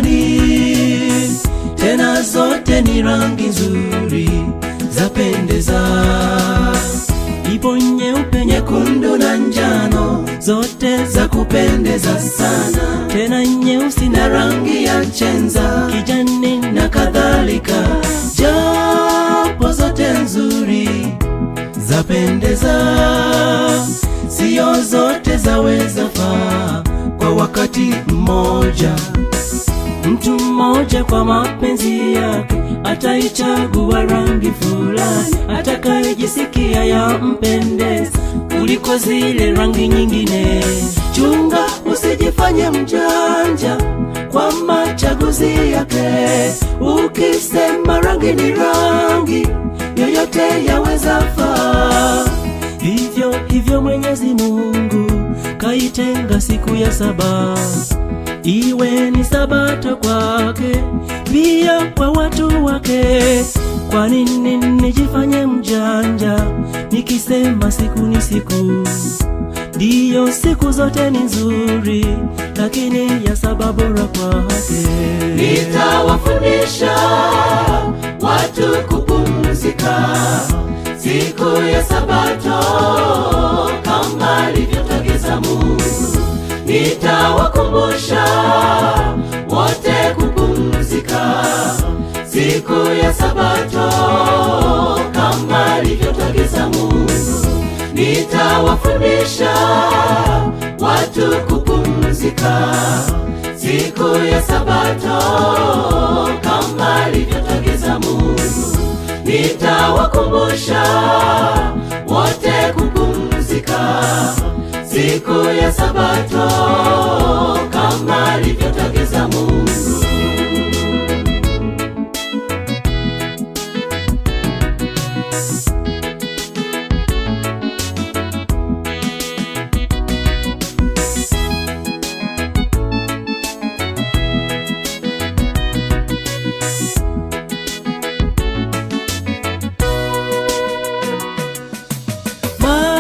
mbalimbali, tena zote ni rangi nzuri zapendeza. Ipo nyeupe, nyekundu na njano, zote za kupendeza sana, tena nyeusi na rangi ya chenza, kijani na kadhalika. Japo zote nzuri zapendeza, sio zote zaweza faa kwa wakati mmoja. Mtu mmoja kwa mapenzi yake ataichagua rangi fulani atakayejisikia yampendeza kuliko zile rangi nyingine. Chunga usijifanye mjanja kwa machaguzi yake. Ukisema rangi ni rangi, yoyote yaweza faa. Hivyo Mwenyezi Mungu kaitenga siku ya saba iwe ni sabato kwake, pia kwa watu wake. Kwa nini nijifanye mjanja nikisema siku ni siku? Ndiyo, siku zote ni nzuri, lakini ya saba bora kwake. Nitawafundisha watu kupumzika siku ya sabato kama alivyotagiza Mungu. Nitawakumbusha wote kupumzika siku ya sabato kama alivyotagiza Mungu. Nitawafundisha watu kupumzika siku ya sabato kama alivyotagiza Mungu. Nitawakumbusha wote kupumzika siku ya sabato kama alivyotagiza Mungu.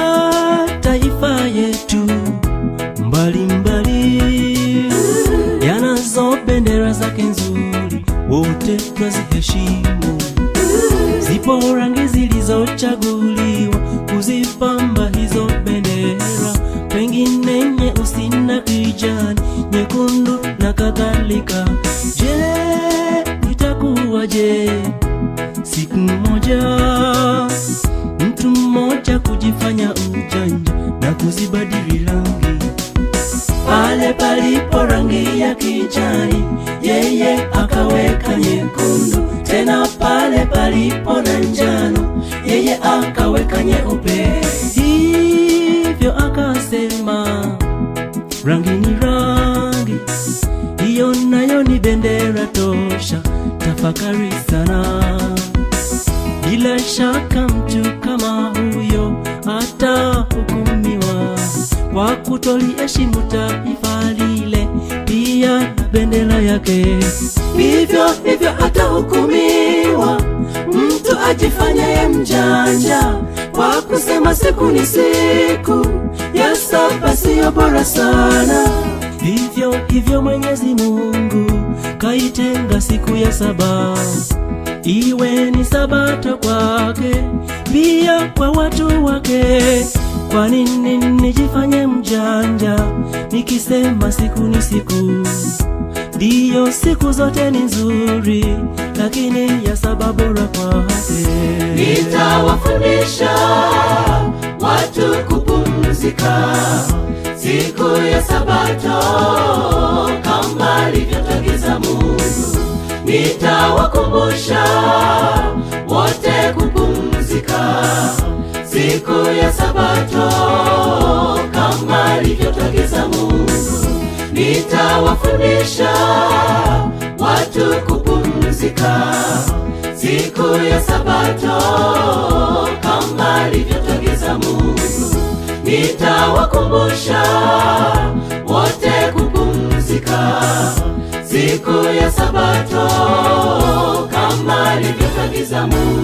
Mataifa yetu mbalimbali yanazo bendera zake nzuri, wote twaziheshimu. Zipo rangi zilizochaguliwa kuzipamba hizo bendera, pengine nyeusi na kijani, nyekundu na kadhalika. Je, itakuwaje siku moja mtu mmoja kujifanya ujanja na kuzibadili rangi? Pale palipo rangi ya kijani, yeye akaweka nyekundu, tena pale palipo na njano, yeye akaweka nyeupe. Hivyo akasema rangi ni rangi, hiyo nayo ni bendera tosha. Tafakari sana. Bila shaka mtu kama huyo atahukumiwa kwa kutoliheshimu taifa lile, pia na bendera yake. Hivyo atahukumiwa mtu ajifanyaye mjanja kwa kusema siku ni siku ya saba sio bora sana. Hivyo Mwenyezi Mungu kaitenga siku ya saba iwe ni sabato kwake, pia kwa watu wake. Kwa nini nijifanye mjanja nikisema siku ni siku? Ndiyo, siku zote ni nzuri, lakini ya saba bora kwake. Nitawafundisha watu kupumzika siku ya sabato kama alivyotagiza Mungu. Nitawakumbusha wote kupumzika siku ya sabato kama alivyotagiza Mungu. Nitawafundisha watu kupumzika siku ya sabato kama alivyotagiza Mungu. Nitawakumbusha wote kupumzika siku ya sabato kama alivyotagiza Mungu.